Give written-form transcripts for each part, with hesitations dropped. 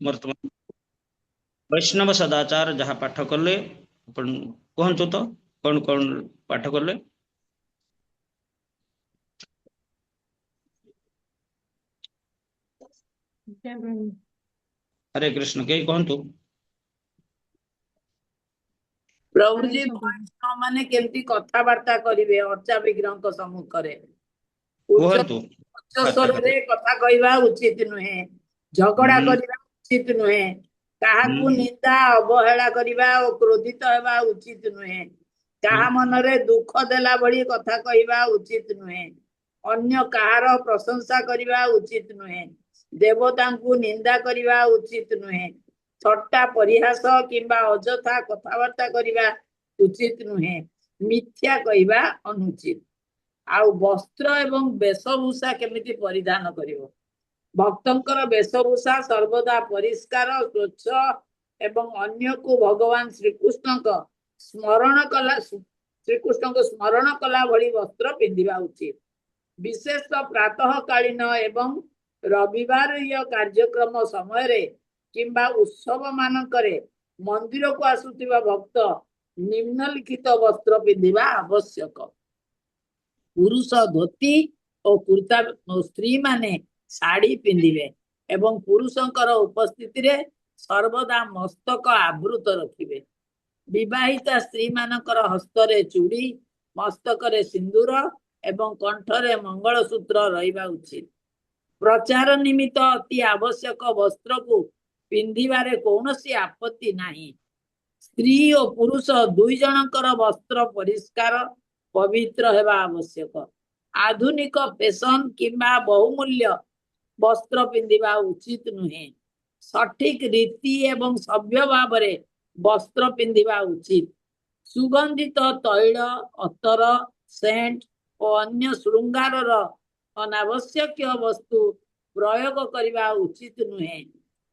वर्तमान वैष्णव सदाचार जहाँ पाठ कले कहतु तो कौन कौन पाठ कले? हरे कृष्ण के कहतु। प्रभु जी वैष्णव माने केमती कथाबार्ता करिवे अर्चा विग्रह सम्मुख रे कहतु उच्च स्वर रे कथा कहवा उचित नुहे, झगड़ा करवा उचित नुहे, काहाकू निंदा अवहेला करवा और क्रोधित हेबा उचित नुहे, काहा मन रे दुख देला भली कथा कहवा उचित नुहे, अन्य काहार प्रशंसा करवा उचित नुहे, देवता को निंदा करवा उचित नुहे, थट्टा परिहास किंबा अजथा कथबार्ता करवा उचित नुहे, मिथ्या कहवा अनुचित। आउ वस्त्र एवं वेशभूषा केमिति परिधान करिवो? भक्तंकर वेशभूषा सर्वदा परिष्कार स्वच्छ एवं अन्य को भगवान श्रीकृष्ण को स्मरण कला भली वस्त्र पिंधिबा उचित। विशेष प्रातः कालीन एवं रविवार कार्यक्रम समय रे किंबा उत्सव मानकरे मंदिर को आसुथिबा भक्त निम्नलिखित वस्त्र पिंधिबा आवश्यक। पुरुष धोती और कुर्ता, स्त्री माने साड़ी पिंधिबे एवं पुरुषंकर उपस्थिति रे सर्वदा मस्तक आवृत रखिबे। विवाहिता स्त्री मानकर हस्तरे चूड़ी, मस्तकरे सिंदूर एवं कंठरे मंगलसूत्र रहिबा उचित। प्रचार निमित्त अति आवश्यक वस्त्र को पिंधिबारे कौनसी आपत्ति नहीं। स्त्री और पुरुष दुई जनकर वस्त्र परिष्कार पवित्र हेबा आवश्यक। आधुनिक फैशन किंबा बहुमूल्य वस्त्र पिंधिबा उचित नुहे। सठिक रीति एवं सभ्य भाव रे वस्त्र पिंधिबा उचित। सुगंधित तैल, अतर, सेंट और अन्य श्रृंगार अनावश्यक वस्तु प्रयोग करवा उचित नुहे।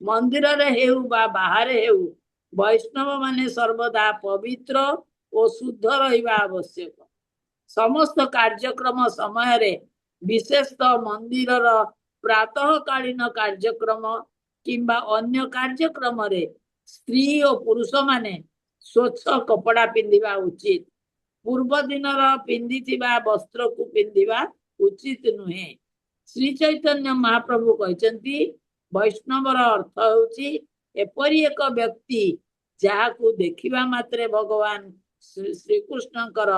मंदिर रे हेउ बा बाहर हेउ वैष्णव माने सर्वदा पवित्र और शुद्ध रहिबा आवश्यक। समस्त कार्यक्रम समय रे विशेषतः मंदिर प्रातः कालीन कार्यक्रम किंबा अन्य कार्यक्रम रे स्त्री और पुरुष माने स्वच्छ कपड़ा पिंधिबा उचित। पूर्व दिन पिंधिथिबा वस्त्र को पिंधिबा उचित नुहे। श्री चैतन्य महाप्रभु कहते वैष्णवर अर्थ होची एपरी एक व्यक्ति जहाँ को देखिबा मात्रे भगवान श्रीकृष्णकर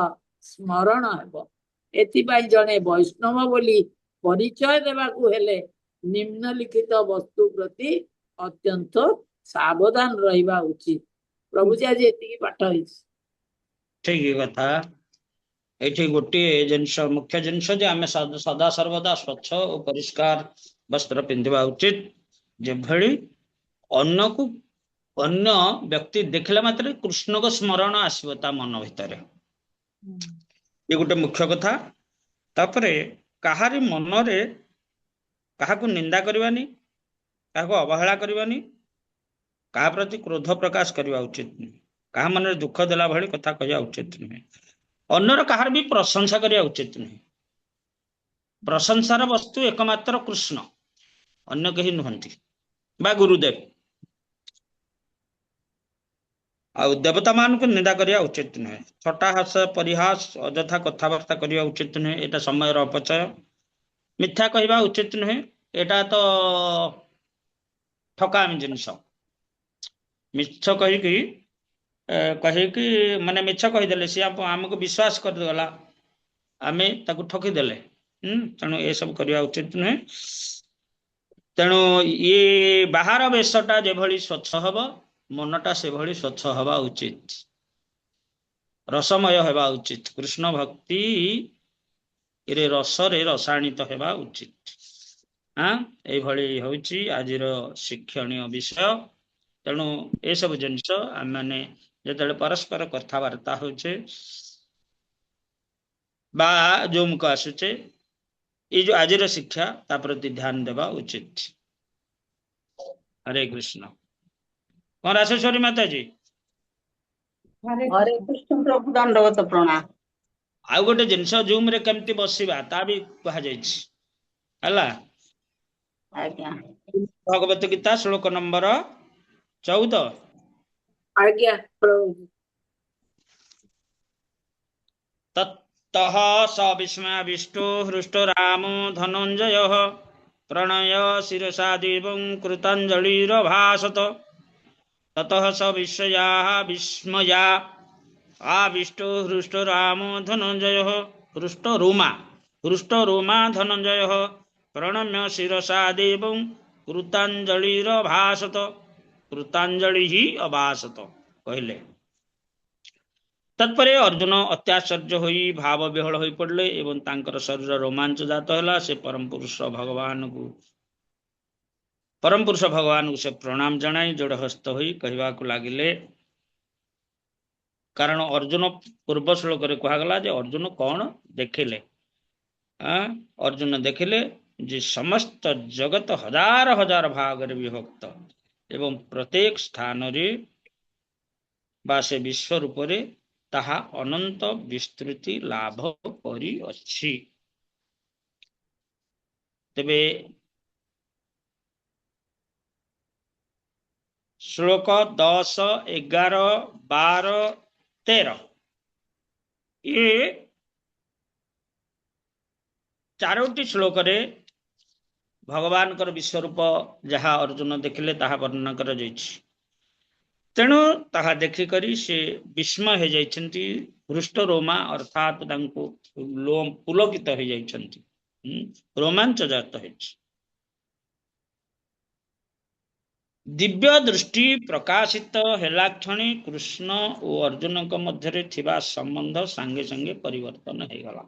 स्मरण हेबो। एथिपाई जने वैष्णव बोली परिचय देवाकू हेले निम्नलिखित वस्तु प्रति अत्यंत सावधान रहिबा उचित। प्रभु जी आज एतिकी पाठ होइछ। ठीक कथा। ये गोटे जिनस मुख्य जिनस आम सदा सर्वदा स्वच्छ और परिष्कार वस्त्र पिंधिबा उचित। जेभली अन्न को अन्य व्यक्ति देखला मात्र कृष्ण को स्मरण आसो ता मन भितर, ये गोटे मुख्य कथा। तापरे कहारी मन रे काहाकू निंदा करवानी, काहाकू अवहेला करवानी, कहा प्रति क्रोध प्रकाश करवा उचित नहीं, कहा मन रे दुख देला भली कथा कहया उचित नहीं, अन्यर कहार भी प्रशंसा करवा उचित नहीं। प्रशंसार वस्तु एकमात्र कृष्ण, अन्य कहीं नुहंती बा गुरुदेव। आ देवता मान को निंदा करवा उचित नुहे। छटा हास परिहास अजथा कथबार्ता करवा उचित नुहे। एटा समय अपचय। मिथ्या कहवा उचित नुहे। एटा तो ठकामी जिनस। मिछ कही माने मिछ कहीदेले सी आमको विश्वास करदेला, आम ताकू ठकीदेले। तेणु ये सब करवा उचित नुहे। तेणु ये बाहर वेशटा जेभली स्वच्छ हब मनटा से भली स्वच्छ हवा उचित, रसमय हेबा उचित। कृष्ण भक्ति रे रसरे रसायनित हेबा उचित। ए भली होची आजिर शिक्षणीय विषय। तेणु ए सब जिनस आम माने जेतेबेले परस्पर कथबार्ता होचे बा जोम को आसुचे, ये जो आजिर शिक्षा ता प्रति ध्यान देवा उचित। हरे कृष्ण। कौन राशेश्वरी माता जी? हरे कृष्ण प्रभु दंडवत प्रणाम। आउ गोटे जिनस जूम रे केमती बसिबा ता भी कहा जायछि हला। आज्ञा भगवत गीता श्लोक नंबर 14। आज्ञा प्रभु। ततः स विस्मयाविष्टो हृष्टो रामो धनञ्जयः प्रणय शिरसा देवं कृताञ्जलिरभाषत। ततः स विस्मया आविष्टो हृष्टो रामो धनञ्जयः हृष्टो रोमा धनञ्जयः प्रणम्य शिरसा देवं कृताञ्जलिरभाषत। कृताञ्जलिः अभाषत कहले। तत्परे अर्जुन अत्याश्चर्य होई भाव विहल होई पड़ले एवं तांकर शरीर रोमांच जात होला। से परम पुरुष भगवान को से प्रणाम जनाई जोड़ हस्त होई कहवा को लागिले। कारण अर्जुन पूर्व श्लोक रे कहगला जे अर्जुन कौन देखिले। अर्जुन देखिले जे समस्त जगत हजार हजार भाग रे विभक्त एवं प्रत्येक स्थान रे बा से विश्व रूप रे ताहा अनंत विस्तृति लाभ करी अछि। तेबे श्लोक 10, 11, 12, 13 ये चारोटी श्लोक रे भगवान कर विश्वरूप जहा अर्जुन देखिले ताहा वर्णन कर जाइछि। तेणु ताहा देखि करी से विस्मय हो जाइछन्ति। हृष्ट रोमा अर्थात तांको पुलकित हो जाइछन्ति, रोमांच जात होइछि। दिव्य दृष्टि प्रकाशित हेला क्षणी कृष्ण और अर्जुन के मध्य थिबा संबंध संगे संगे परिवर्तन हो गला।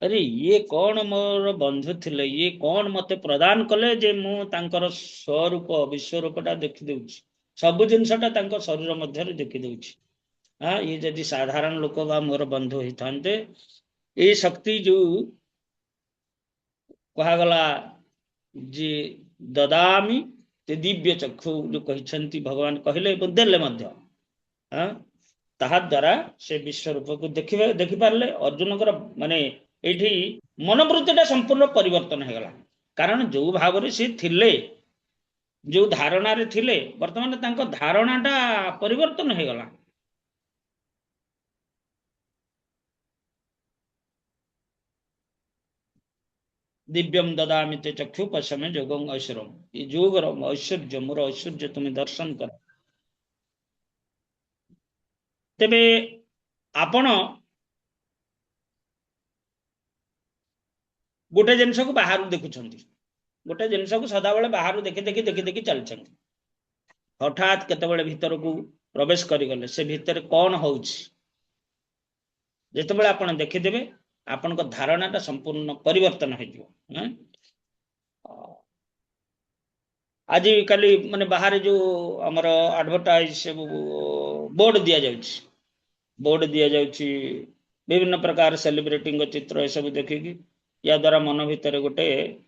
अरे ये कौन मोर बंधु थिले, ये कौन मते प्रदान कले जे मु तांकर स्वरूप विश्वरूपटा देखि देउछि। सब जिनसटा तांको शरीर मध्य देखि देउछि। ये जदि साधारण लोक बा मोर बंधु होई थांते ए शक्ति जो कहा गला जे ददामी ते दिव्य चक्षु जो कहिछन्ति भगवान कहले देले मध्य ताहा द्वारा से विश्व रूप को देखि पारले। अर्जुन माने एठी मनोवृत्तिटा संपूर्ण परिवर्तन हो गला। कारण जो भाव रे से थिले, जो धारणा रे थिले, वर्तमान तांको धारणाटा परिवर्तन हो गला। दिव्यम ददामि ते चक्षु पश्यमे जोगं ऐश्वर्यम। ये जोगर ऐश्वर्य मोर ऐश्वर्य तुम्हें दर्शन कर। तेबे आपण गोटे जिनस को बाहर देखुछन्ति, गोटे जिनस को सदा बेले बाहर देखि चलछन्ति। हठात केतेबेले भीतर को प्रवेश करि गले से भीतर कौन होउछि जेतेबेले आपण देखिदेबे आपण को धारणाटा संपूर्ण परिवर्तन हो जिवो। आज काली माने बाहर जो हमर एडवर्टाइज बोर्ड दिया जाउछि, बोर्ड दिया जाउछि विभिन्न प्रकार सेलिब्रिटी को चित्र ए सब देखिकी या द्वारा मन भीतर गोटे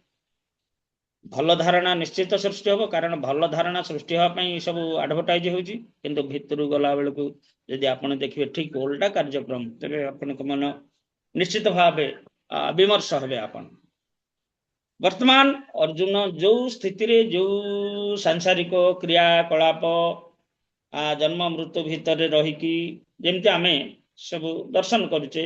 भल धारणा निश्चित सृष्टि हम। कारण भल धारणा सृष्टि होगापी सब एडवर्टाइज होउछि, किंतु भितर गला बेलू यदि आपण देखिए ठीक उल्टा कार्यक्रम तेरे आपण मन निश्चित भाव विमर्श हेबे। आपण वर्तमान अर्जुन जो स्थिति रे जो सांसारिक क्रियाकलाप जन्म मृत्यु भितर रहीकि जेमती आमे सब दर्शन करुचे,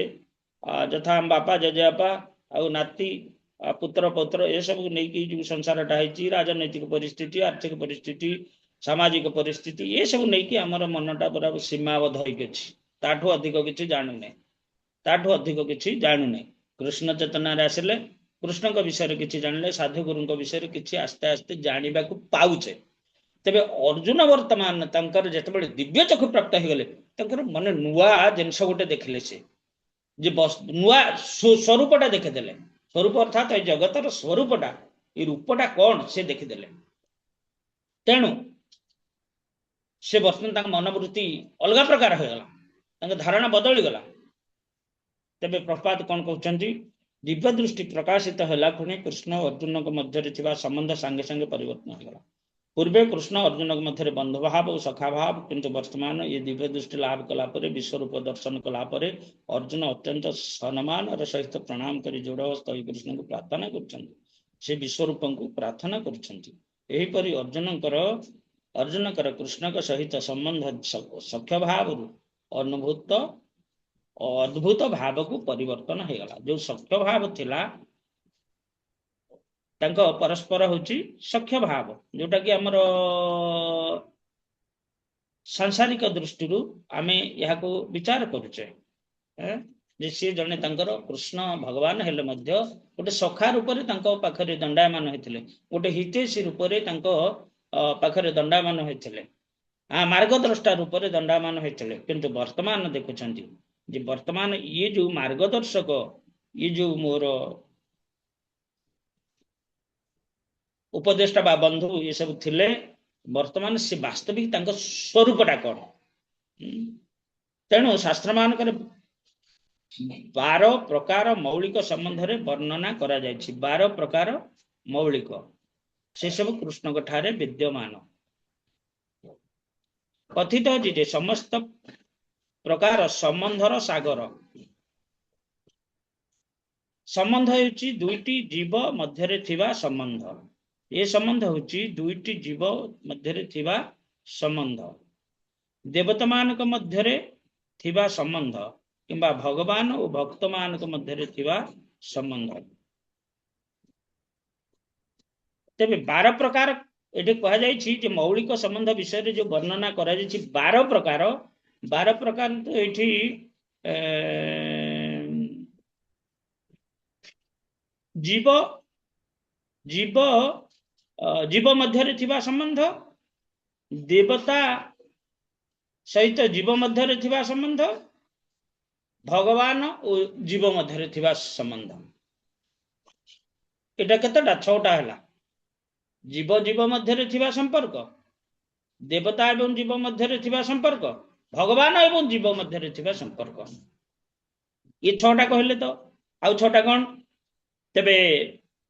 यथा हम बापा जेजेबापा आ नाती पुत्र पौत्र ये सब नहीं जो संसारटा है राजनैतिक परिस्थिति, आर्थिक परिस्थिति, सामाजिक परिस्थिति ये सब नहीं आमर मनटा पूरा सीमाबद्ध होठू अधिक किसी जानू ना, ताठू अधिक किसी जानू ना। कृष्ण चेतना आसिले कृष्ण विषय किसी जानले, साधु गुरु विषय किसी आस्ते आस्ते जानवा पाउचे। तेबे अर्जुन वर्तमान तंकर जेतेबेले दिव्य चक्षु प्राप्त हो गले तंकर मन नुआ जिनस गोटे देखिले से जे नुआ स्वरूपटा देखिदेले। स्वरूप अर्थात जगतर स्वरूपटा ये रूपटा कौन से देखिदेले। तेणु से वर्तमान मनोवृत्ति अलग प्रकार हो गला, धारणा बदली गला। तेबे प्रपात कौन कहते दिव्य दृष्टि प्रकाशित होला खुणी कृष्ण और अर्जुन के मध्य संबंध सांगे सांगे परिवर्तन हो गला। पूर्वे कृष्ण अर्जुन के मध्य बंधु भाव और सखा भाव, किंतु वर्तमान ये दिव्य दृष्टि लाभ कलापर विश्वरूप दर्शन कलापर अर्जुन अत्यंत सम्मान और सहित प्रणाम कर जोड़ कृष्ण को प्रार्थना कर ସେ ବିଶ୍ୱରୂପଙ୍କୁ ପ୍ରାର୍ଥନା କରୁଛନ୍ତି। ଏହିପରି ଅର୍ଜୁନଙ୍କର କୃଷ୍ଣଙ୍କ ସହିତ ସମ୍ବନ୍ଧ ସଖ୍ୟ ଭାବରୁ ଅଦ୍ଭୁତ ଭାବକୁ ପରିବର୍ତ୍ତନ ହେଇଗଲା। ଯୋଉ ସଖ୍ୟ ଭାବ ଥିଲା ତାଙ୍କ ପରସ୍ପର ହଉଛି ସଖ୍ୟ ଭାବ, ଯୋଉଟା କି ଆମର ସାଂସାରିକ ଦୃଷ୍ଟିରୁ ଆମେ ଏହାକୁ ବିଚାର କରୁଛେ ଯେ ସିଏ ଜଣେ ତାଙ୍କର କୃଷ୍ଣ ଭଗବାନ ହେଲେ ମଧ୍ୟ ଗୋଟେ ସଖା ରୂପରେ ତାଙ୍କ ପାଖରେ ଦଣ୍ଡାୟମାନ ହେଇଥିଲେ, ଗୋଟେ ହିତୈଷୀ ରୂପରେ ତାଙ୍କ ପାଖରେ ଦଣ୍ଡାୟମାନ ହୋଇଥିଲେ, ମାର୍ଗଦ୍ରଷ୍ଟା ରୂପରେ ଦଣ୍ଡାୟମାନ ହୋଇଥିଲେ। କିନ୍ତୁ ବର୍ତ୍ତମାନ ଦେଖୁଛନ୍ତି ଯେ ବର୍ତ୍ତମାନ ଇଏ ଯୋଉ ମାର୍ଗଦର୍ଶକ, ଇଏ ଯୋଉ ମୋର ଉପଦେଷ୍ଟା ବା ବନ୍ଧୁ ଏ ସବୁ ଥିଲେ, ବର୍ତ୍ତମାନ ସେ ବାସ୍ତବିକ ତାଙ୍କ ସ୍ୱରୂପଟା କଣ। ତେଣୁ ଶାସ୍ତ୍ର ମାନଙ୍କରେ 12 ପ୍ରକାର ମୌଳିକ ସମ୍ବନ୍ଧରେ ବର୍ଣ୍ଣନା କରାଯାଇଛି। 12 ପ୍ରକାର ମୌଳିକ, ସେ ସବୁ କୃଷ୍ଣଙ୍କ ଠାରେ ବିଦ୍ୟମାନ। କଥିତ ଅଛି ଯେ ସମସ୍ତ ପ୍ରକାର ସମ୍ବନ୍ଧର ସାଗର। ସମ୍ବନ୍ଧ ହେଉଛି ଦୁଇଟି ଜୀବ ମଧ୍ୟରେ ଥିବା ସମ୍ବନ୍ଧ। ଏ ସମ୍ବନ୍ଧ ହେଉଛି ଦୁଇଟି ଜୀବ ମଧ୍ୟରେ ଥିବା ସମ୍ବନ୍ଧ, ଦେବତା ମାନଙ୍କ ମଧ୍ୟରେ ଥିବା ସମ୍ବନ୍ଧ କିମ୍ବା ଭଗବାନ ଓ ଭକ୍ତ ମାନଙ୍କ ମଧ୍ୟରେ ଥିବା ସମ୍ବନ୍ଧ। ତେବେ 12 ପ୍ରକାର ଏଠି କୁହାଯାଇଛି ଯେ ମୌଳିକ ସମ୍ବନ୍ଧ ବିଷୟରେ ଯୋଉ ବର୍ଣ୍ଣନା କରାଯାଇଛି 12 ପ୍ରକାର, 12 ପ୍ରକାର ତ ଏଠି ଜୀବ ମଧ୍ୟରେ ଥିବା ସମ୍ବନ୍ଧ, ଦେବତା ସହିତ ଜୀବ ମଧ୍ୟରେ ଥିବା ସମ୍ବନ୍ଧ, ଭଗବାନ ଓ ଜୀବ ମଧ୍ୟରେ ଥିବା ସମ୍ବନ୍ଧ। ଏଟା କେତେଟା? 6ଟା ହେଲା। ଜୀବ ଜୀବ ମଧ୍ୟରେ ଥିବା ସମ୍ପର୍କ, ଦେବତା ଏବଂ ଜୀବ ମଧ୍ୟରେ ଥିବା ସମ୍ପର୍କ, ଭଗବାନ ଏବଂ ଜୀବ ମଧ୍ୟରେ ଥିବା ସମ୍ପର୍କ। ଏ 6ଟା କହିଲେ ତ, ଆଉ 6ଟା କଣ? ତେବେ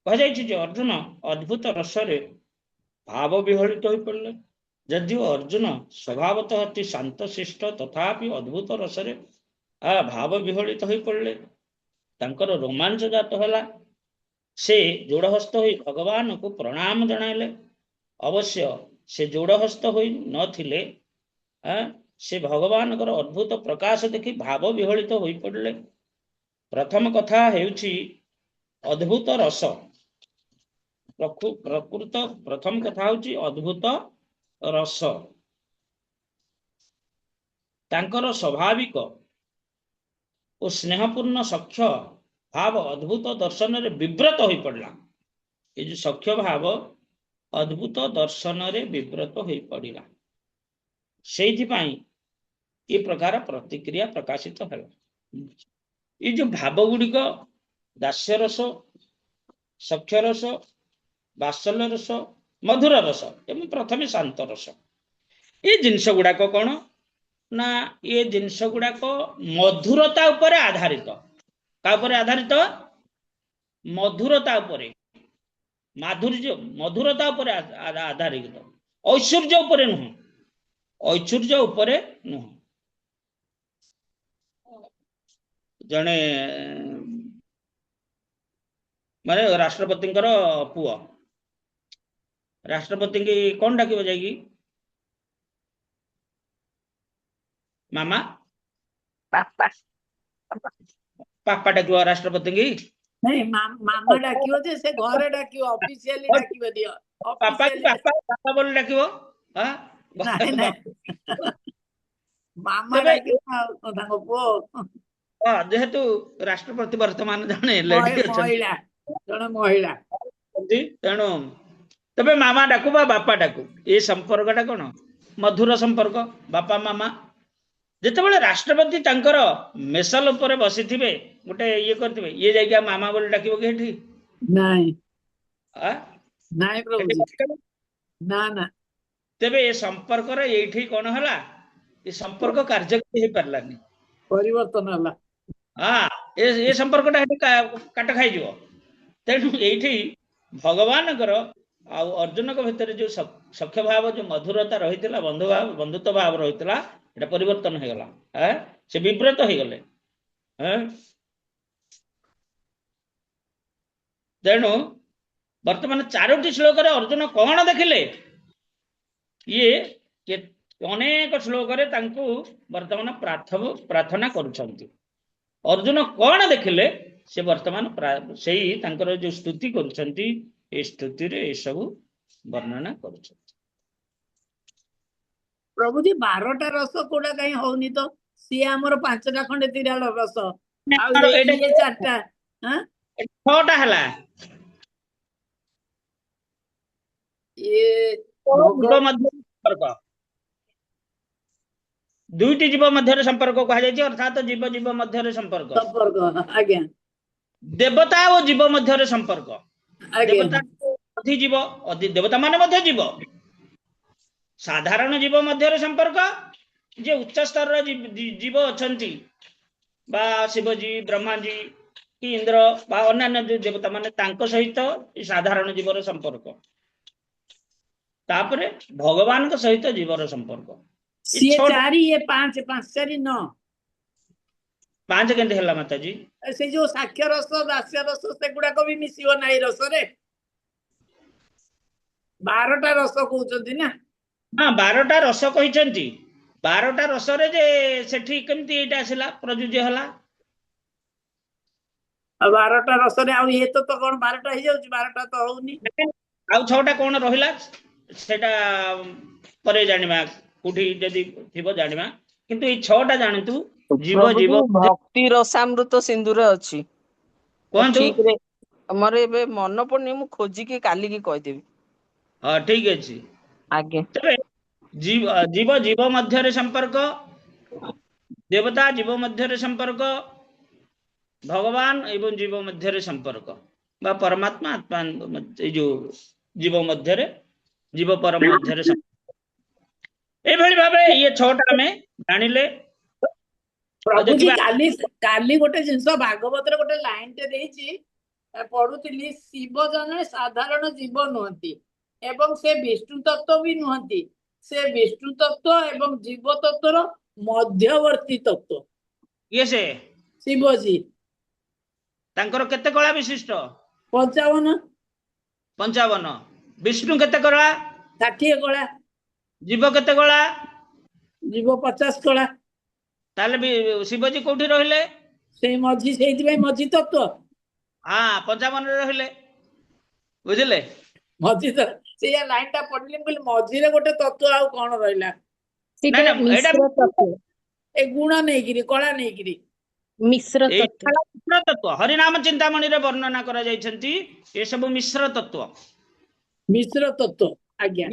କୁହାଯାଇଛି ଯେ ଅର୍ଜୁନ ଅଦ୍ଭୁତ ରସରେ ଭାବ ବିହଳିତ ହୋଇ ପଡ଼ିଲେ। ଯଦିଓ ଅର୍ଜୁନ ସ୍ୱଭାବତଃ ଅତି ଶାନ୍ତଶିଷ୍ଟ, ତଥାପି ଅଦ୍ଭୁତ ରସରେ ଭାବ ବିହଳିତ ହୋଇ ପଡ଼ିଲେ। ତାଙ୍କର ରୋମାଞ୍ଚ ଜାତ ହେଲା। ସେ ଯୋଡ଼ହସ୍ତ ହୋଇ ଭଗବାନଙ୍କୁ ପ୍ରଣାମ ଜଣାଇଲେ। ଅବଶ୍ୟ ସେ ଯୋଡ଼ହସ୍ତ ହୋଇ ନଥିଲେ, ସେ ଭଗବାନଙ୍କର ଅଦ୍ଭୁତ ପ୍ରକାଶ ଦେଖି ଭାବ ବିହଳିତ ହୋଇ ପଡ଼ିଲେ। ପ୍ରଥମ କଥା ହେଉଛି ଅଦ୍ଭୁତ ରସ। ପ୍ରଥମ କଥା ହେଉଛି ଅଦ୍ଭୁତ ରସ। ତାଙ୍କର ସ୍ୱାଭାବିକ ଓ ସ୍ନେହପୂର୍ଣ୍ଣ ସଖ୍ୟ ଭାବ ଅଦ୍ଭୁତ ଦର୍ଶନରେ ବିବ୍ରତ ହୋଇ ପଡ଼ିଲା। ଏ ଯୋଉ ସଖ୍ୟ ଭାବ ଅଦ୍ଭୁତ ଦର୍ଶନରେ ବିବ୍ରତ ହୋଇ ପଡ଼ିଲା, ସେଇଥିପାଇଁ ଏ ପ୍ରକାର ପ୍ରତିକ୍ରିୟା ପ୍ରକାଶିତ ହେଲା। ଏ ଯୋଉ ଭାବ ଗୁଡିକ ଦାସ୍ୟ ରସ, ସଖ୍ୟ ରସ, ବାତ୍ସଲ୍ୟ ରସ, ମଧୁର ରସ ଏବଂ ପ୍ରଥମେ ଶାନ୍ତ ରସ, ଏ ଜିନିଷ ଗୁଡାକ କଣ ନା ଏ ଜିନିଷ ଗୁଡାକ ମଧୁରତା ଉପରେ ଆଧାରିତ। କା ଉପରେ ଆଧାରିତ? ମଧୁରତା ଉପରେ, ମଧୁରତା ଉପରେ ଆଧାରିତ, ଐଶ୍ୱର୍ଯ୍ୟ ଉପରେ ନୁହଁ। ଐଶ୍ୱର୍ଯ୍ୟ ଉପରେ ନୁହଁ। ଜଣେ ମାନେ ରାଷ୍ଟ୍ରପତିଙ୍କର ପୁଅ ରାଷ୍ଟ୍ରପତିଙ୍କୁ କଣ ଡାକିବ ଯାଇକି? ମାମା, ବାପା। ପାପା ଡାକିବ ରାଷ୍ଟ୍ରପତିଙ୍କୁ? ନାଇଁ, ମାମା ଡାକିବ ଯେ ସେ ଘରେ ଡାକିବ, ଅଫିସିଆଲି ଡାକିବନି। ପାପା ପାପା ବୋଲି ଡାକିବ? ନାଇଁ ନାଇଁ, ମାମା ତେବେ ଡାକିବ ତାଙ୍କ ପୁଅ। ଯେହେତୁ ରାଷ୍ଟ୍ରପତି ବର୍ତ୍ତମାନ ଜଣେ ଲେଡି ଅଛନ୍ତି, ଜଣେ ମହିଳା, ତେଣୁ ତେବେ ମାମା ଡାକୁ ବା ବାପା ଡାକୁ, ଏ ସମ୍ପର୍କଟା କଣ? ମଧୁର ସମ୍ପର୍କ। ବାପା ମାମା ଯେତେବେଳେ ରାଷ୍ଟ୍ରପତି ତାଙ୍କର ମେସଲ ଉପରେ ବସିଥିବେ, ଗୋଟେ ଇଏ କରିଥିବେ, ଇଏ ଯାଇକି ମାମା ବୋଲି ଡାକିବ କି ଏଠି? ନାଇଁ ନାଇଁ ପ୍ରଭୁଜୀ, ନା ନା। ତେବେ ଏ ସମ୍ପର୍କରେ ଏଇଠି କଣ ହେଲା? ଏ ସମ୍ପର୍କ କାର୍ଯ୍ୟକାରୀ ହେଇପାରିଲାନି, ପରିବର୍ତ୍ତନ ହେଲା। ଏ ସମ୍ପର୍କଟା ଏଠି କାଟ ଖାଇଯିବ। ତେଣୁ ଏଇଠି ଭଗବାନଙ୍କର ଆଉ ଅର୍ଜୁନଙ୍କ ଭିତରେ ଯୋଉ ସଖ୍ୟ ଭାବ, ଯୋଉ ମଧୁରତା ରହିଥିଲା, ବନ୍ଧୁତ୍ୱ ଭାବ ରହିଥିଲା, এটা ପରିବର୍ତ୍ତନ ହେଇଗଲା। ସେ ବିବ୍ରତ ହେଇଗଲେ। ତେଣୁ ବର୍ତ୍ତମାନ 4ଟି ଶ୍ଲୋକରେ ଅର୍ଜୁନ କଣ ଦେଖିଲେ? ଇଏ ଅନେକ ଶ୍ଲୋକରେ ତାଙ୍କୁ ବର୍ତ୍ତମାନ ପ୍ରାର୍ଥନା କରୁଛନ୍ତି। ଅର୍ଜୁନ କଣ ଦେଖିଲେ ସେ ବର୍ତ୍ତମାନ ସେଇ ତାଙ୍କର ଯୋଉ ସ୍ତୁତି କରୁଛନ୍ତି, ଏ ସ୍ତୁତିରେ ଏସବୁ ବର୍ଣ୍ଣନା କରୁଛନ୍ତି। ପ୍ରଭୁଜୀ 12ଟା ରସ କୋଉଟା କାହିଁ ହଉନି ତ? ସିଏ ଆମର 5ଟା ଖଣ୍ଡେ ତିରାଳ ରସ, ଆଉ ଏଇଟା ଇଏ 4ଟା। 6ଟା ହେଲା। ଇଏ ଭୋଗ ଜୀବ ମଧ୍ୟରେ ସମ୍ପର୍କ, 2ଟି ଜୀବ ମଧ୍ୟରେ ସମ୍ପର୍କ କୁହାଯାଇଛି, ଅର୍ଥାତ ଜୀବ ଜୀବ ମଧ୍ୟରେ ସମ୍ପର୍କ। ସମ୍ପର୍କ, ଆଜ୍ଞା ଦେବତା ଓ ଜୀବ ମଧ୍ୟରେ ସମ୍ପର୍କ। ଆଜ୍ଞା ଦେବତା ଅଧିଜୀବ, ଦେବତା ମାନେ ମଧ୍ୟ ଜୀବ। ସାଧାରଣ ଜୀବ ମଧ୍ୟରେ ସମ୍ପର୍କ, ଯେ ଉଚ୍ଚ ସ୍ତରର ଜୀବ ଅଛନ୍ତି ବା ଶିବଜୀ, ବ୍ରହ୍ମାଜୀ କି ଇନ୍ଦ୍ର ବା ଅନ୍ୟାନ୍ୟ ଯୋଉ ଦେବତା ମାନେ, ତାଙ୍କ ସହିତ ସାଧାରଣ ଜୀବର ସମ୍ପର୍କ। ତାପରେ ଭଗବାନଙ୍କ ସହିତ ଜୀବର ସମ୍ପର୍କ। ସିଏ 4, ଇଏ 5, 5 4 9। 5 କେମିତି ହେଲା ମାତାଜୀ? ସେ ଯୋଉ ସାକ୍ଷ୍ୟ ରସ, ଦାସ୍ୟ ରସ, ସେଗୁଡାକ ବି ମିଶିବ ନା ଏଇ ରସରେ? 12ଟା ରସ କହୁଛନ୍ତି ନା? ହଁ, 12ଟା ରସ କହିଛନ୍ତି। 12ଟା ରସରେ ଯେ ସେଠି କେମିତି ଏଇଟା ଆସିଲା, ପ୍ରଯୁଜ୍ୟ ହେଲା? ଆଉ 12ଟା ରସରେ ଆଉ ଇଏ ତ କଣ 12ଟା ହେଇଯାଉଛି? 12ଟା ତ ହଉନି। ଆଉ 6ଟା କଣ ରହିଲା ସେଟା ପରେ ଜାଣିବା, କୋଉଠି ଯଦି ଥିବ ଜାଣିବା, କିନ୍ତୁ ଏଇ 6ଟା ଜାଣନ୍ତୁ। ଜୀବ ଜୀବ ଭକ୍ତି ରସାମୃତ ସିନ୍ଧୁରେ ଅଛି। କୁହନ୍ତୁ। ଠିକ ରେ ଆମର ଏବେ ମନେ ପଡୁନି, ମୁଁ ଖୋଜିକି କାଲିକି କହିଦେବି। ହଁ, ଠିକ ଅଛି। ଆଜ୍ଞା। ତେବେ ଜୀବ ଜୀବ ମଧ୍ୟରେ ସମ୍ପର୍କ, ଦେବତା ଜୀବ ମଧ୍ୟରେ ସମ୍ପର୍କ, ଭଗବାନ ଏବଂ ଜୀବ ମଧ୍ୟରେ ସମ୍ପର୍କ, ବା ପରମାତ୍ମା ଆତ୍ମା ଏଇ ଯୋଉ ଜୀବ ମଧ୍ୟରେ, ଜୀବ ପରମ ମଧ୍ୟରେ ସମ୍ପର୍କ। ଏଇଭଳି ଭାବେ ଇଏ 6ଟା ଆମେ ଜାଣିଲେ। ପ୍ରଭୁଜୀ ଦେଖିବା କାଲି ଗୋଟେ ଜିନିଷ ଭାଗବତରେ ଗୋଟେ ଲାଇନଟେ ଦେଇଛି, ପଢୁଥିଲି। ଶିବ ଜଣେ ସାଧାରଣ ଜୀବ ନୁହନ୍ତି ଏବଂ ସେ ବିଷ୍ଣୁ ତତ୍ତ୍ୱ ବି ନୁହନ୍ତି। ସେ ବିଷ୍ଣୁ ତତ୍ତ୍ୱ ଏବଂ ଜୀବ ତତ୍ତ୍ୱର ମଧ୍ୟବର୍ତ୍ତୀ ତତ୍ତ୍ୱ। ଇଏ ସେ ଶିବଜୀ ତାଙ୍କର କେତେ କଳା ବିଶିଷ୍ଟ? 55। 55। ବିଷ୍ଣୁ କେତେ କଳା? 60 କଳା। ଜୀବ କେତେ କଳା? ଜୀବ 50 କଳା। ତାହେଲେ ଶିବଜୀ କୋଉଠି ରହିଲେ? ସେଇ ମଝି, ସେଇଥିପାଇଁ ମଝି ତତ୍ତ୍ୱ। ହଁ, 55ରେ ରହିଲେ। ବୁଝିଲେ? ମଝି ତ ସେଇଆ ଲାଇନ ଟା ପଢିଲି, ମୁଁ କହିଲି ମଝିରେ ଗୋଟେ ତତ୍ତ୍ୱ ଆଉ କଣ ରହିଲା? ନାଇଁ ନା, ଏଇଟା ଏ ଗୁଣ ନେଇକିରି, କଳା ନେଇକିରି ମିଶ୍ର ତତ୍ତ୍ୱ। ମିଶ୍ର ତତ୍ତ୍ୱ ହରିନାମ ଚିନ୍ତାମଣିରେ ବର୍ଣ୍ଣନା କରାଯାଇଛନ୍ତି। ଏସବୁ ମିଶ୍ର ତତ୍ତ୍ୱ। ମିଶ୍ର ତତ୍ତ୍ୱ, ଆଜ୍ଞା।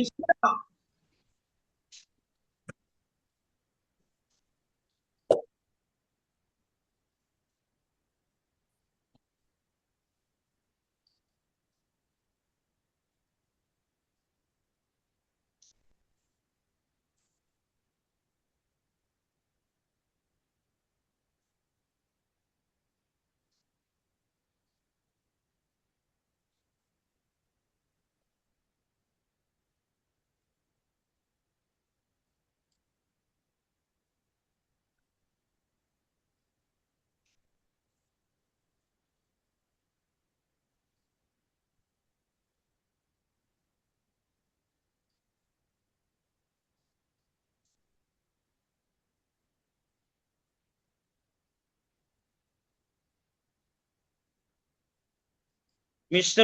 ମିଶ୍ର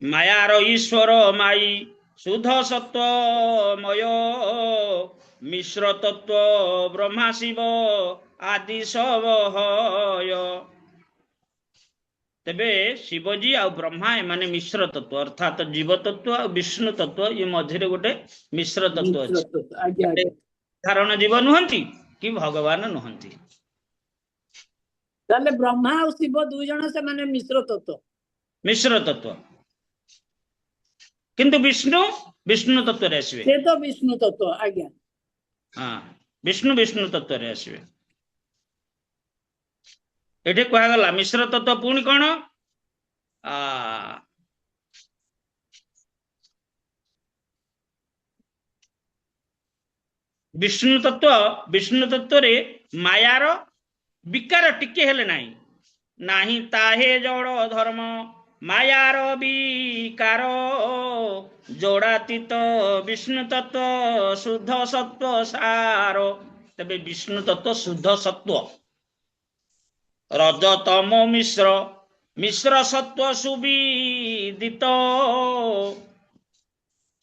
ମାୟାର ଈଶ୍ୱର ମାଇ ଶୁଦ୍ଧ ସତ୍ୱମୟ, ମିଶ୍ର ତତ୍ତ୍ୱ ବ୍ରହ୍ମା ଶିବ ଆଦି ସବହୟ। ତେବେ ଶିବଜୀ ଆଉ ବ୍ରହ୍ମା ଏମାନେ ମିଶ୍ର ତତ୍ତ୍ୱ, ଅର୍ଥାତ ଜୀବ ତତ୍ତ୍ୱ ଆଉ ବିଷ୍ଣୁ ତତ୍ତ୍ୱ, ଏ ମଝିରେ ଗୋଟେ ମିଶ୍ର ତତ୍ତ୍ୱ ଅଛି। ଆଜ୍ଞା ଆଜ୍ଞା। ସାଧାରଣ ଜୀବ ନୁହନ୍ତି କି ଭଗବାନ ନୁହନ୍ତି। ତାହେଲେ ବ୍ରହ୍ମା ଆଉ ଶିବ 2 ଜଣ, ସେମାନେ ମିଶ୍ର ତତ୍ତ୍ୱ। ମିଶ୍ର ତତ୍ତ୍ୱ। କିନ୍ତୁ ବିଷ୍ଣୁ ବିଷ୍ଣୁ ତତ୍ତ୍ୱରେ ଆସିବେ। ସେ ତ ବିଷ୍ଣୁ ତତ୍ତ୍ୱ, ଆଜ୍ଞା। ହଁ, ବିଷ୍ଣୁ ବିଷ୍ଣୁ ତତ୍ତ୍ୱରେ ଆସିବେ। ଏଠି କୁହାଗଲା ମିଶ୍ର ତତ୍ତ୍ୱ। ପୁଣି କଣ? ବିଷ୍ଣୁ ତତ୍ତ୍ୱରେ ମାୟାର ବିକାର ଟିକେ ହେଲେ ନାହିଁ। ନାହିଁ ତାହେ ଜଡ଼ ଧର୍ମ ମାୟାର ବିକାର ଯୋଡ଼ାତୀତ ବିଷ୍ଣୁ ତତ୍ଵ ଶୁଦ୍ଧ ସତ୍ଵ ସାର। ତେବେ ବିଷ୍ଣୁ ତତ୍ଵ ଶୁଦ୍ଧ ସତ୍ଵ ରଜତମ ମିଶ୍ର ମିଶ୍ର ସତ୍ଵ ସୁବିଦିତ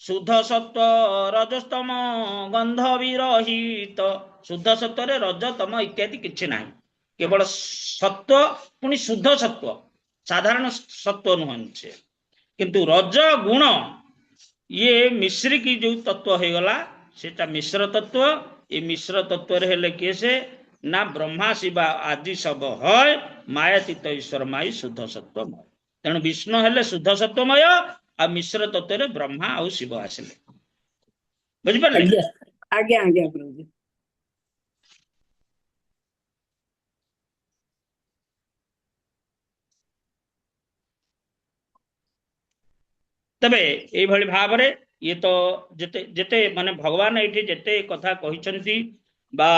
ଶୁଦ୍ଧ ସତ୍ଵ ରଜସ୍ତମ ଗନ୍ଧ ବିରହିତ। ଶୁଦ୍ଧ ସତ୍ଵରେ ରଜ ତମ ଇତ୍ୟାଦି କିଛି ନାହିଁ, କେବଳ ସତ୍ଵ, ପୁଣି ଶୁଦ୍ଧ ସତ୍ଵ, ସାଧାରଣ ସତ୍ଵ ନୁହନ୍ତି। କିନ୍ତୁ ରଜ ଗୁଣ ଇଏ ମିଶ୍ରିକି ଯୋଉ ତତ୍ଵ ହେଇଗଲା ସେଟା ମିଶ୍ର ତତ୍ଵ। ଏ ମିଶ୍ର ତତ୍ଵରେ ହେଲେ କିଏ ସେ ନା ବ୍ରହ୍ମା ଶିବା ଆଦି ସବ হয় ମାୟାତୀତ ଈଶ୍ୱର ମାଇ ଶୁଦ୍ଧ ସତ୍ଵମୟ। ତେଣୁ ବିଷ୍ଣୁ ହେଲେ ଶୁଦ୍ଧ ସତ୍ଵମୟ, ଆଉ ମିଶ୍ର ତତ୍ଵରେ ବ୍ରହ୍ମା ଆଉ ଶିବ ଆସିଲେ। ବୁଝିପାରିଲେ? ଆଜ୍ଞା ଆଜ୍ଞା ଆଜ୍ଞା ପ୍ରଭୁଜୀ। ତେବେ ଏଇଭଳି ଭାବରେ ଇଏ ତ ଯେତେ ଯେତେ ମାନେ ଭଗବାନ ଏଇଠି ଯେତେ କଥା କହିଛନ୍ତି ବା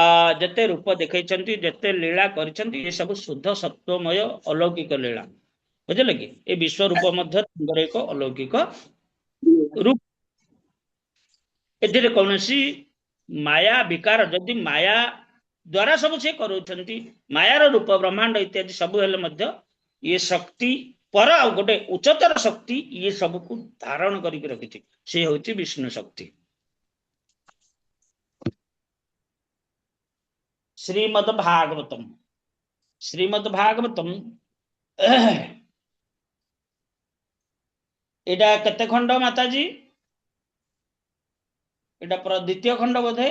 ଯେତେ ରୂପ ଦେଖେଇଛନ୍ତି, ଯେତେ ଲୀଳା କରିଛନ୍ତି, ଏ ସବୁ ଶୁଦ୍ଧ ସତ୍ୱମୟ ଅଲୌକିକ ଲୀଳା। ବୁଝିଲେ କି? ଏ ବିଶ୍ୱ ରୂପ ମଧ୍ୟ ତାଙ୍କର ଏକ ଅଲୌକିକ ରୂପ। ଏଥିରେ କୌଣସି ମାୟା ବିକାର, ଯଦି ମାୟା ଦ୍ଵାରା ସବୁ ସେ କରୁଛନ୍ତି, ମାୟାର ରୂପ ବ୍ରହ୍ମାଣ୍ଡ ଇତ୍ୟାଦି ସବୁ ହେଲେ ମଧ୍ୟ ଇଏ ଶକ୍ତି ପର ଆଉ ଗୋଟେ ଉଚ୍ଚତର ଶକ୍ତି ଇଏ ସବୁକୁ ଧାରଣ କରିକି ରଖିଛି, ସେ ହଉଛି ବିଷ୍ଣୁ ଶକ୍ତି। ଶ୍ରୀମଦ୍ ଭାଗବତମ୍, ଶ୍ରୀମଦ୍ ଭାଗବତମ୍ ଏଇଟା କେତେ ଖଣ୍ଡ ମାତାଜୀ? ଏଇଟା ଦ୍ୱିତୀୟ ଖଣ୍ଡ ବୋଧେ?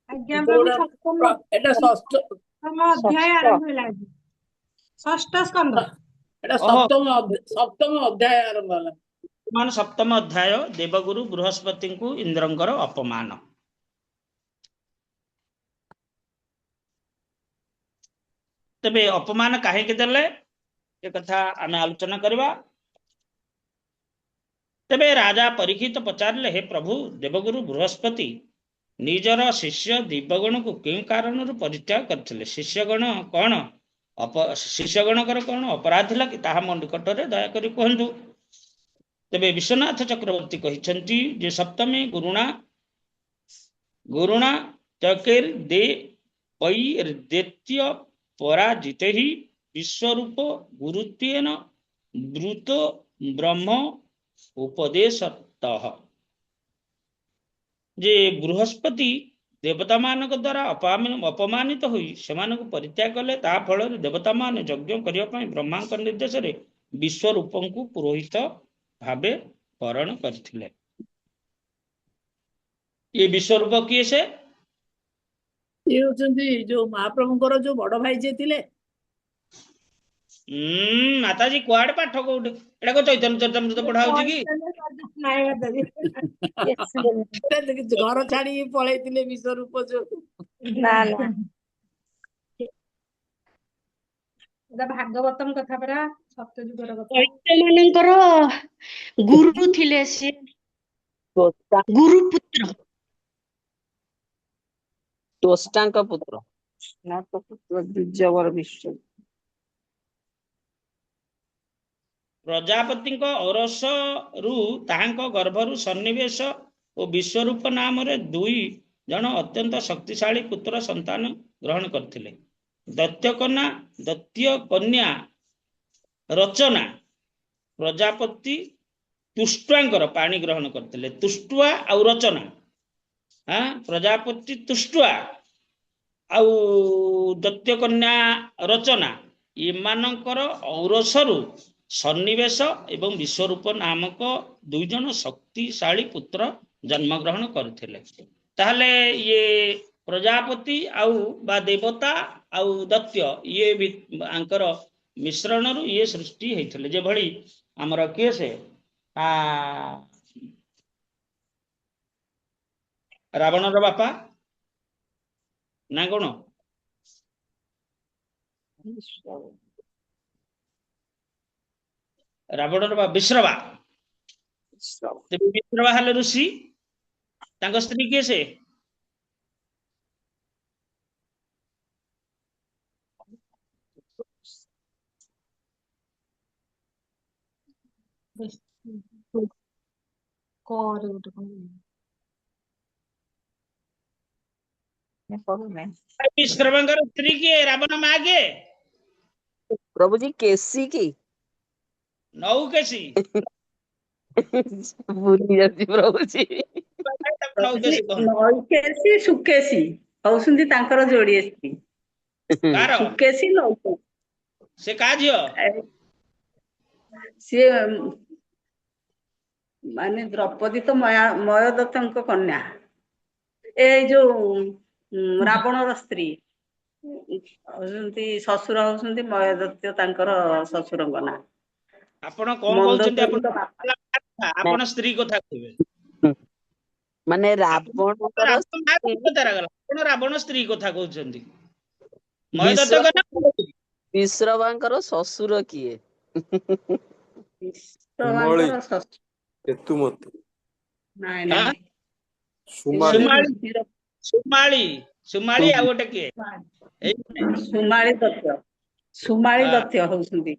ଆଜ୍ଞା ପ୍ରଭୁ ସପ୍ତମ ଏଟା ଷଷ୍ଠ ଅଧ୍ୟାୟ ଆରମ୍ଭ ହେଲା ଆଜି। ଷଷ୍ଠ ସ୍କନ୍ଧ। ଏଟା ଓହୋ, ସପ୍ତମ ଅଧ୍ୟାୟ ଆରମ୍ଭ ହେଲା। ସପ୍ତମ ଅଧ୍ୟାୟ ଦେବଗୁରୁ ବୃହସ୍ପତିଙ୍କୁ ଇନ୍ଦ୍ରଙ୍କର ଅପମାନ। ତେବେ ଅପମାନ କାହିଁକି ଦେଲେ ଏ କଥା ଆମେ ଆଲୋଚନା କରିବା। ତେବେ ରାଜା ପରୀକ୍ଷିତ ପଚାରିଲେ, ହେ ପ୍ରଭୁ, ଦେବଗୁରୁ ବୃହସ୍ପତି ନିଜର ଶିଷ୍ୟ ଦିବଗଣକୁ କେଉଁ କାରଣରୁ ପରିତ୍ୟାଗ କରିଥିଲେ? ଶିଷ୍ୟଗଣ କଣ ଶିଷ୍ୟଗଣଙ୍କର କଣ ଅପରାଧ ଥିଲା କି, ତାହା ମୋ ନିକଟରେ ଦୟାକରି କୁହନ୍ତୁ। ତେବେ ବିଶ୍ୱନାଥ ଚକ୍ରବର୍ତ୍ତୀ କହିଛନ୍ତି ଯେ ସପ୍ତମୀ ଗୁରୁଣା ଚକିର୍ ଦେ ପୈର୍ଦେତ୍ୟ ପରାଜିତେ ହି ବିଶ୍ୱରୂପ ଗୁରୁତ୍ୱେନ ବ୍ରୁତ ବ୍ରହ୍ମ ଉପଦେଶତଃ। ଯେ ବୃହସ୍ପତି ଦେବତା ମାନଙ୍କ ଦ୍ୱାରା ଅପମାନିତ ହୋଇ ସେମାନଙ୍କୁ ପରିତ୍ୟାଗ କଲେ, ତା ଫଳରେ ଦେବତା ମାନେ ଯଜ୍ଞ କରିବା ପାଇଁ ବ୍ରହ୍ମାଙ୍କ ନିର୍ଦ୍ଦେଶରେ ବିଶ୍ୱରୂପଙ୍କୁ ପୁରୋହିତ ଭାବେ ବରଣ କରିଥିଲେ। ଏ ବିଶ୍ୱରୂପ କିଏ ସେ? ଇଏ ହଉଛନ୍ତି ଯୋଉ ମହାପ୍ରଭୁଙ୍କର ଯୋଉ ବଡ ଭାଇ ଯିଏ ଥିଲେ। ମାତାଜୀ କୁଆଡେ ପାଠ କୋଉଠି, ଏଟା କଣ ଚୈତନ୍ୟ ଚରିତାମୃତ ପଢା ହଉଛି କି? ଘର ଛାଡିକି ପଳେଇଥିଲେ ବିଶ୍ୱରୂପ ଯୋଉ। ନା ନା ଏଟା ଭାଗବତମ କଥା ପରା, ସତ୍ୟଯୁଗର କଥା। ଦୈତ୍ୟ ମାନଙ୍କର ଗୁରୁ ଥିଲେ ସେ, ଗୁରୁପୁତ୍ର। ତ୍ୱଷ୍ଟାଙ୍କ ପୁତ୍ର, ନା ତ ପୁତ୍ର ଦ୍ୱିଜବର ବିଶ୍ୱ। ପ୍ରଜାପତିଙ୍କ ଔରସରୁ ତାହାଙ୍କ ଗର୍ଭରୁ ସନ୍ନିବେଶ ଓ ବିଶ୍ୱରୂପ ନାମରେ ଦୁଇ ଜଣ ଅତ୍ୟନ୍ତ ଶକ୍ତିଶାଳୀ ପୁତ୍ର ସନ୍ତାନ ଗ୍ରହଣ କରିଥିଲେ। ଦୈତ୍ୟ କନ୍ୟା ରଚନା ପ୍ରଜାପତି ତୁଷ୍ଟ୍ୱାଙ୍କର ପାଣି ଗ୍ରହଣ କରିଥିଲେ। ତୁଷ୍ଟ୍ୱା ଆଉ ରଚନା, ପ୍ରଜାପତି ତୁଷ୍ଟ୍ୱା ଆଉ ଦୈତ୍ୟ କନ୍ୟା ରଚନା, ଏମାନଙ୍କର ଔରସରୁ ସନ୍ନିବେଶ ଏବଂ ବିଶ୍ୱରୂପ ନାମକ ଦୁଇ ଜଣ ଶକ୍ତିଶାଳୀ ପୁତ୍ର ଜନ୍ମଗ୍ରହଣ କରିଥିଲେ। ତାହେଲେ ଇଏ ପ୍ରଜାପତି ଆଉ ବା ଦେବତା ଆଉ ଦୈତ୍ୟ ଇଏ ଆଙ୍କର ମିଶ୍ରଣରୁ ଇଏ ସୃଷ୍ଟି ହେଇଥିଲେ। ଯେଭଳି ଆମର କିଏ ସେ ରାବଣର ବାପା ନା କଣ? ରାବଣର ବା ବିଶ୍ରବା। ବିଶ୍ରବା ହେଲେ ଋଷି, ତାଙ୍କ ସ୍ତ୍ରୀ କିଏ ସେ? ପରେ ଗୋଟେ କଣ ପଢୁନାହିଁ। ବିଶ୍ରବଙ୍କର ସ୍ତ୍ରୀ କିଏ? ରାବଣ ମା କିଏ? प्रभु जी केसी की ନୌକେଶୀ। भूली जाती प्रभु जी। ନୌକେଶୀ କହନ୍ତି। ନୈକେଶୀ ସୁକେଶୀ ହଉଛନ୍ତି ତାଙ୍କର ଯୋଡିଏ ସ୍ତ୍ରୀ। କାର? ସୁକେଶୀ ନୈକେଶୀ ସେ କାହା ଝିଅ? ସିଏ ମାନେ ଦ୍ରୌପଦୀ ତ ମୟଦତ୍ତଙ୍କ କନ୍ୟା। ଏଇ ଯୋଉ ରାବଣର ସ୍ତ୍ରୀ ହଉଛନ୍ତି ଶ୍ୱଶୁର ହଉଛନ୍ତି ମୟଦତ୍ତ ତାଙ୍କର ଶ୍ୱଶୁରଙ୍କ ନାଁ। ଆପଣ କଣ କହୁଛନ୍ତି? ଆପଣ ଆପଣ ସ୍ତ୍ରୀ କଥା କହିବେ। ମାନେ ଆପଣ ରାବଣଙ୍କର ରାବଣ ମା କଥା ଗଲା, ଆପଣ ରାବଣ ସ୍ତ୍ରୀ କଥା କହୁଛନ୍ତି। ମୟଦତ୍ତ ବିଶ୍ରବା କଥା ବିଶ୍ରବାଙ୍କର ଶ୍ୱଶୁର କିଏ? ବିଶ୍ରବାଙ୍କର ଶ୍ୱଶୁର କେତୁମତି ନାଇଁ ନାଇଁ ସୁମାଳି ସୁମାଳି ସୁମାଳି ସୁମାଳି ଆଉ ଗୋଟେ କିଏ? ଏଇ ସୁମାଳି ଦତ୍ତ ସୁମାଳି ହଁ, ଦତ୍ତ ହଉଛନ୍ତି।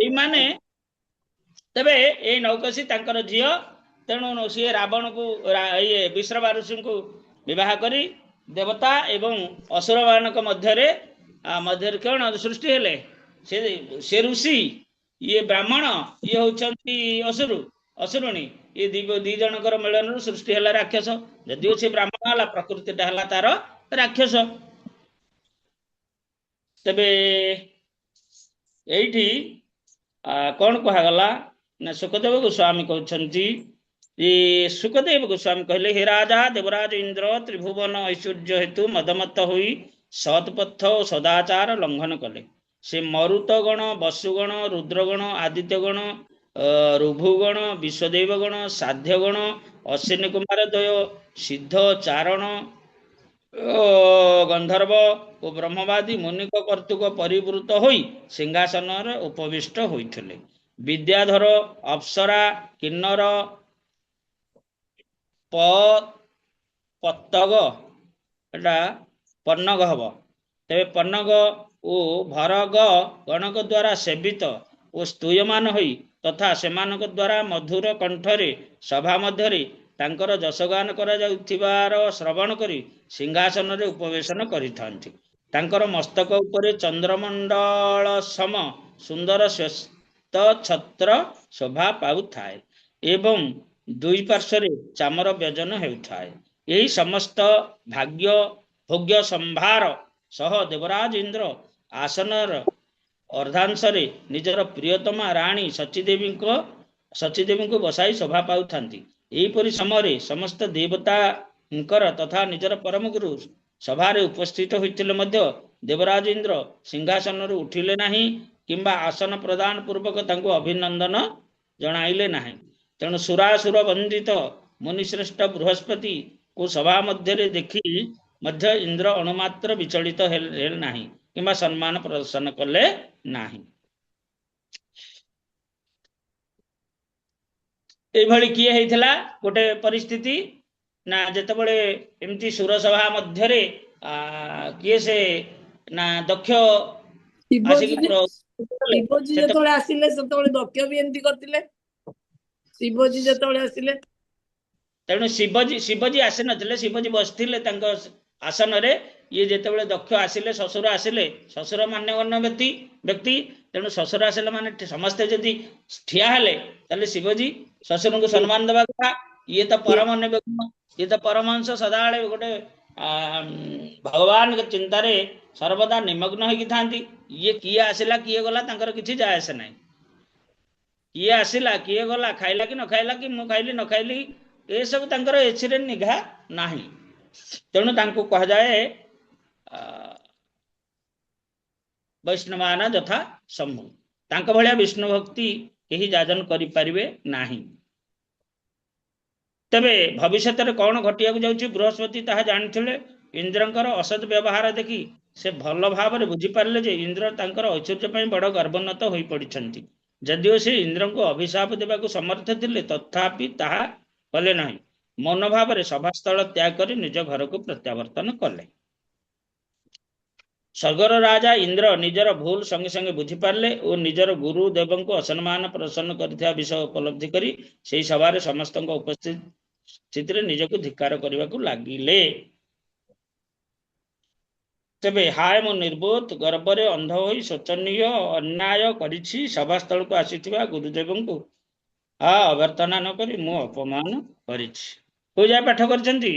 ଏଇମାନେ ତେବେ ଏଇ ନୌକେଶୀ ତାଙ୍କର ଝିଅ। ତେଣୁ ସିଏ ରାବଣକୁ ଇଏ ବିଶ୍ରବା ଋଷିଙ୍କୁ ବିବାହ କରି ଦେବତା ଏବଂ ଅସୁର ମାନଙ୍କ ମଧ୍ୟରେ କଣ ସୃଷ୍ଟି ହେଲେ? ସେ ଋଷି, ଇଏ ବ୍ରାହ୍ମଣ, ଇଏ ହଉଛନ୍ତି ଅସୁରୁଣୀ। ଇଏ ଦି ଜଣଙ୍କର ମିଳନରୁ ସୃଷ୍ଟି ହେଲା ରାକ୍ଷସ। ଯଦିଓ ସେ ବ୍ରାହ୍ମଣ ହେଲା, ପ୍ରକୃତିଟା ହେଲା ତାର ରାକ୍ଷସ। ତେବେ ଏଇଠି କଣ କୁହାଗଲା ନା ସୁଖଦେବ ଗୋସ୍ୱାମୀ କହୁଛନ୍ତି, ସୁଖଦେବ ଗୋସ୍ୱାମୀ କହିଲେ, ହେ ରାଜା ଦେବରାଜ ଇନ୍ଦ୍ର ତ୍ରିଭୁବନ ଐଶ୍ୱର୍ଯ୍ୟ ହେତୁ ମଦମତ୍ତ ହୋଇ ସତ୍ପଥ ଓ ସଦାଚାର ଲଙ୍ଘନ କଲେ। ସେ ମରୁତଗଣ, ବସୁଗଣ, ରୁଦ୍ରଗଣ, ଆଦିତ୍ୟଗଣ, ରୁଭୁଗଣ, ବିଶ୍ୱଦେବଗଣ, ସାଧ୍ୟଗଣ, ଅଶ୍ୱିନୀ କୁମାର ଦ୍ୱୟ, ସିଦ୍ଧ, ଚାରଣ, ଗନ୍ଧର୍ବ ଓ ବ୍ରହ୍ମବାଦୀ ମୁନିକ କର୍ତ୍ତୃକ ପରିବୃତ ହୋଇ ସିଂହାସନରେ ଉପବିଷ୍ଟ ହୋଇଥିଲେ। ବିଦ୍ୟାଧର, ଅପ୍ସରା, କିନ୍ନର, ପତ୍ତଗ, ଏଟା ପନ୍ନଗ ହବ। ତେବେ ପନ୍ନଗ ଓ ଭରଗ ଗଣଙ୍କ ଦ୍ୱାରା ସେବିତ ଓ ସ୍ତୂୟମାନ ହୋଇ ତଥା ସେମାନଙ୍କ ଦ୍ୱାରା ମଧୁର କଣ୍ଠରେ ସଭା ମଧ୍ୟରେ ତାଙ୍କର ଯଶଗାନ କରାଯାଉଥିବାର ଶ୍ରବଣ କରି ସିଂହାସନରେ ଉପବେଶନ କରିଥାନ୍ତି। ତାଙ୍କର ମସ୍ତକ ଉପରେ ଚନ୍ଦ୍ରମଣ୍ଡଳ ସମ ସୁନ୍ଦର ଶ୍ଵେତ ଛତ୍ର ଶୋଭା ପାଉଥାଏ ଏବଂ ଦୁଇ ପାର୍ଶ୍ୱରେ ଚାମର ବ୍ୟଜନ ହେଉଥାଏ। ଏହି ସମସ୍ତ ଭାଗ୍ୟ ଭୋଗ୍ୟ ସମ୍ଭାର ସହ ଦେବରାଜ ଇନ୍ଦ୍ର ଆସନର ଅର୍ଦ୍ଧାଂଶରେ ନିଜର ପ୍ରିୟତମା ରାଣୀ ସଚୀଦେବୀଙ୍କୁ ବସାଇ ଶୋଭା ପାଉଥାନ୍ତି। ଏହିପରି ସମୟରେ ସମସ୍ତ ଦେବତାଙ୍କର ତଥା ନିଜର ପରମ ଗୁରୁ ସଭାରେ ଉପସ୍ଥିତ ହୋଇଥିଲେ ମଧ୍ୟ ଦେବରାଜ ଇନ୍ଦ୍ର ସିଂହାସନରୁ ଉଠିଲେ ନାହିଁ କିମ୍ବା ଆସନ ପ୍ରଦାନ ପୂର୍ବକ ତାଙ୍କୁ ଅଭିନନ୍ଦନ ଜଣାଇଲେ ନାହିଁ। ତେଣୁ ସୁରାସୁର ବନ୍ଦିତ ମୁନିଶ୍ରେଷ୍ଠ ବୃହସ୍ପତି କୁ ସଭା ମଧ୍ୟରେ ଦେଖି ମଧ୍ୟ ଇନ୍ଦ୍ର ଅଣୁମାତ୍ର ବିଚଳିତ ହେଲେ ନାହିଁ କିମ୍ବା ସମ୍ମାନ ପ୍ରଦର୍ଶନ କଲେ ନାହିଁ। ଏଇଭଳି କିଏ ହେଇଥିଲା ଗୋଟେ ପରିସ୍ଥିତି ନା ଯେତେବେଳେ ଏମିତି ସୁରସଭା ମଧ୍ୟରେ କିଏ ସେ ନା ଦକ୍ଷ ଆସିକି ଶିବଜୀ ଯେତେବେଳେ ଆସିଲେ ସେତେବେଳେ ଦକ୍ଷ ବି ଏମିତି କରିଥିଲେ। ଶିବଜୀ ଯେତେବେଳେ ଆସିଲେ, ତେଣୁ ଶିବଜୀ ଆସିନଥିଲେ, ଶିବଜୀ ବସିଥିଲେ ତାଙ୍କ ଆସନରେ। ଇଏ ଯେତେବେଳେ ଦକ୍ଷ ଆସିଲେ, ଶ୍ୱଶୁର ଆସିଲେ, ଶ୍ୱଶୁର ମାନ୍ୟଗଣ୍ୟ ବ୍ୟକ୍ତି, ତେଣୁ ଶ୍ୱଶୁର ଆସିଲେ ମାନେ ସମସ୍ତେ ଯଦି ଠିଆ ହେଲେ ତାହେଲେ ଶିବଜୀ ଶ୍ୱଶୁରଙ୍କୁ ସମ୍ମାନ ଦେବା କଥା। ଇଏ ତ ପରମ ନିବେଦନ, ଇଏ ତ ପରମହଂସ, ସଦାବେଳେ ଗୋଟେ ଭଗବାନଙ୍କ ଚିନ୍ତାରେ ସର୍ବଦା ନିମଗ୍ନ ହେଇକି ଥାନ୍ତି। ଇଏ କିଏ ଆସିଲା କିଏ ଗଲା ତାଙ୍କର କିଛି ଯାଏ ଆସେ ନାହିଁ। କିଏ ଆସିଲା କିଏ ଗଲା, ଖାଇଲା କି ନ ଖାଇଲା, କି ମୁଁ ଖାଇଲି ନ ଖାଇଲି, ଏସବୁ ତାଙ୍କର ଏଥିରେ ନିଘା ନାହିଁ। ତେଣୁ ତାଙ୍କୁ କୁହାଯାଏ ବୈଷ୍ଣବାନ ଯଥା ଶମ୍ଭୁ। ତାଙ୍କ ଭଳିଆ ବିଷ୍ଣୁ ଭକ୍ତି କେହି ଯାଜନ କରିପାରିବେ ନାହିଁ। ତେବେ ଭବିଷ୍ୟତରେ କଣ ଘଟିବାକୁ ଯାଉଛି ବୃହସ୍ପତି ତାହା ଜାଣିଥିଲେ। ଇନ୍ଦ୍ରଙ୍କର ଅସତ୍ ବ୍ୟବହାର ଦେଖି ସେ ଭଲ ଭାବରେ ବୁଝିପାରିଲେ ଯେ ଇନ୍ଦ୍ର ତାଙ୍କର ଐଶ୍ୱର୍ଯ୍ୟ ପାଇଁ ବଡ଼ ଗର୍ଭୋନ୍ନତ ହୋଇପଡ଼ିଛନ୍ତି। ଯଦିଓ ସେ ଇନ୍ଦ୍ରଙ୍କୁ ଅଭିଶାପ ଦେବାକୁ ସମର୍ଥ ଥିଲେ ତଥାପି ତାହା କଲେ ନାହିଁ। ମୌନ ଭାବରେ ସଭାସ୍ଥଳ ତ୍ୟାଗ କରି ନିଜ ଘରକୁ ପ୍ରତ୍ୟାବର୍ତ୍ତନ କଲେ। ସ୍ୱର୍ଗର ରାଜା ଇନ୍ଦ୍ର ନିଜର ଭୁଲ ସଙ୍ଗେ ସଙ୍ଗେ ବୁଝିପାରିଲେ ଓ ନିଜର ଗୁରୁ ଦେବଙ୍କୁ ଅସମ୍ମାନ ପ୍ରସନ୍ନ କରିଥିବା ବିଷୟ ଉପଲବ୍ଧି କରି ସେହି ସଭାରେ ସମସ୍ତଙ୍କ ଉପସ୍ଥିତିରେ ନିଜକୁ ଧିକ୍କାର କରିବାକୁ ଲାଗିଲେ। ତେବେ ହାୟ ମୁଁ ନିର୍ବୋଧ ଗର୍ବରେ ଅନ୍ଧ ହୋଇ ଶୋଚନୀୟ ଅନ୍ୟାୟ କରିଛି। ସଭାସ୍ଥଳକୁ ଆସିଥିବା ଗୁରୁଦେବଙ୍କୁ ଅଭ୍ୟର୍ଥନା ନ କରି ମୁଁ ଅପମାନ କରିଛି। କୋଉ ଯାଏ ପାଠ କରିଛନ୍ତି?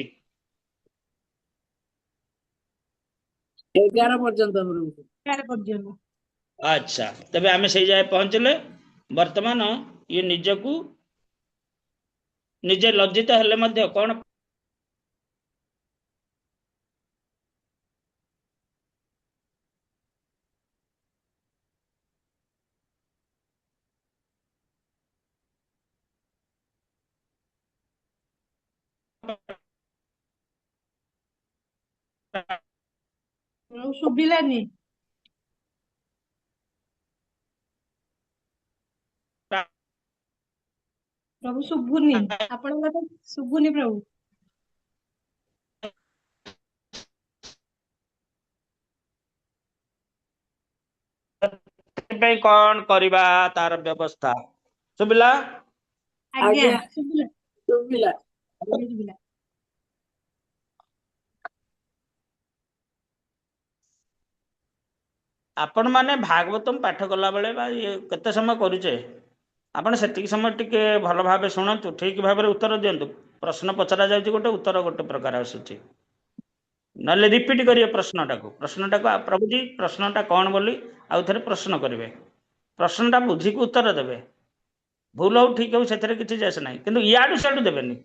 11 ପର୍ଯ୍ୟନ୍ତ ପ୍ରଭୁ। ପର୍ଯ୍ୟନ୍ତ। ଆଚ୍ଛା, ତେବେ ଆମେ ସେଇ ଯାଏ ପହଞ୍ଚିଲେ। ବର୍ତ୍ତମାନ ଇଏ ନିଜକୁ ନିଜେ ଲଜ୍ଜିତ ହେଲେ ମଧ୍ୟ କଣ ଶୁଭିଲାନି। ପ୍ରଭୁ ଶୁଭୁନି, ଆପଣଙ୍କ କଥା ଶୁଭୁନି ପ୍ରଭୁ। ପାଇଁ କଣ କରିବା ତାର ବ୍ୟବସ୍ଥା? ଶୁଭିଲା? ଆଜ୍ଞା ଆଜ୍ଞା ଶୁଭିଲା ଶୁଭିଲା। ଶୁଭିଲା। ଆପଣ ମାନେ ଭାଗବତମ ପାଠ କଲା ବେଳେ ବା କେତେ ସମୟ କରୁଛେ, ଆପଣ ସେତିକି ସମୟ ଟିକେ ଭଲ ଭାବେ ଶୁଣନ୍ତୁ, ଠିକ ଭାବରେ ଉତ୍ତର ଦିଅନ୍ତୁ। ପ୍ରଶ୍ନ ପଚରା ଯାଉଛି ଗୋଟେ, ଉତ୍ତର ଗୋଟେ ପ୍ରକାର ଆସୁଛି। ନହେଲେ ରିପିଟ କରିବେ ପ୍ରଶ୍ନଟାକୁ। ପ୍ରଭୁଜୀ ପ୍ରଶ୍ନଟା କଣ ବୋଲି ଆଉ ଥରେ ପ୍ରଶ୍ନ କରିବେ। ପ୍ରଶ୍ନଟା ବୁଝିକି ଉତ୍ତର ଦେବେ। ଭୁଲ ହଉ ଠିକ ହଉ ସେଥିରେ କିଛି ଯାସ ନାହିଁ, କିନ୍ତୁ ଇଆଡୁ ସିଆଡୁ ଦେବେନି।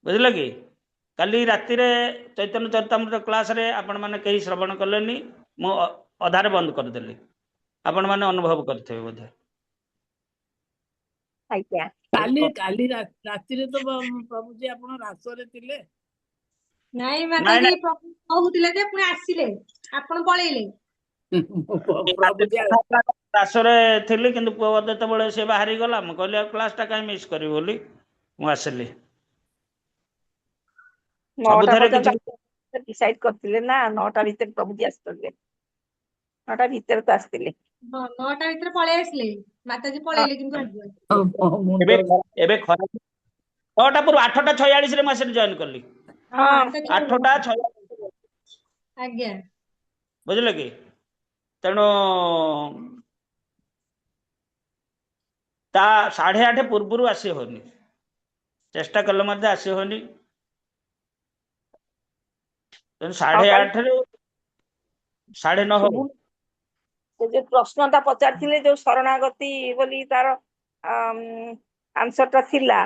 ବୁଝିଲେ କି? କାଲି ରାତିରେ ଚୈତନ୍ୟ ଚରିତାମୃତ କ୍ଲାସରେ ଆପଣ ମାନେ କେହି ଶ୍ରବଣ କଲେନି, ମୁଁ ଅଧାରେ ବନ୍ଦ କରିଦେଲି। ଆପଣ ମାନେ ଅନୁଭବ କରିଥିବେ ବୋଧେ। ଆଜ୍ଞା। କାଲି ରାତିରେ ତ ପ୍ରଭୁଜୀ ଆପଣ ରାସରେ ଥିଲେ। ନାଇଁ ନାଇଁ ମାତାଜୀ ନାଇଁ, ପ୍ରଭୁ କହୁଥିଲେ ଯେ ପୁଣି ଆସିଲେ, ଆପଣ ପଳେଇଲେ। ପ୍ରଭୁଜୀ କ୍ଲାସରେ ଥିଲି, କିନ୍ତୁ ପୁଅ ଯେତେବେଳେ ସେ ବାହାରି ଗଲା, ମୁଁ କହିଲି ଆଉ କ୍ଲାସଟା କାହିଁ ମିସ୍ କରିବି ବୋଲି ମୁଁ ଆସିଲି। 9ଟା ସବୁଥିରେ କିଛି ପର୍ଯ୍ୟନ୍ତ ଡିସାଇଡ କରିଥିଲେ ନା 9ଟା ଭିତରେ ପ୍ରଭୁଜୀ ଆସିଥିଲେ। 9ଟା ଭିତରେ ତ ଆସିଥିଲେ। ହଁ 9ଟା ଭିତରେ ପଳେଇ ଆସିଲେ, ମାତାଜୀ ପଳେଇଲେ କିନ୍ତୁ ଆଗୁଆ। ଏବେ ଏବେ ଖରା 9ଟା ପୂର୍ବ 8ଟା 46ରେ ମୁଁ ଆସିକି ଜଏନ୍ କଲି। ହଁ 8ଟା 46। ଆଜ୍ଞା। ବୁଝିଲେ କି? ତେଣୁ ତା 8:30 ପୂର୍ବରୁ ଆସି ହଉନି, ଚେଷ୍ଟା କଲେ ମଧ୍ୟ ଆସି ହଉନି। ତେଣୁ 8:30ରୁ 9:30 ହଉ। ସେ ଯୋଉ ପ୍ରଶ୍ନଟା ପଚାରିଥିଲେ, ଯୋଉ ଶରଣାଗତି ବୋଲି ତାର ଆନ୍ସରଟା ଥିଲା,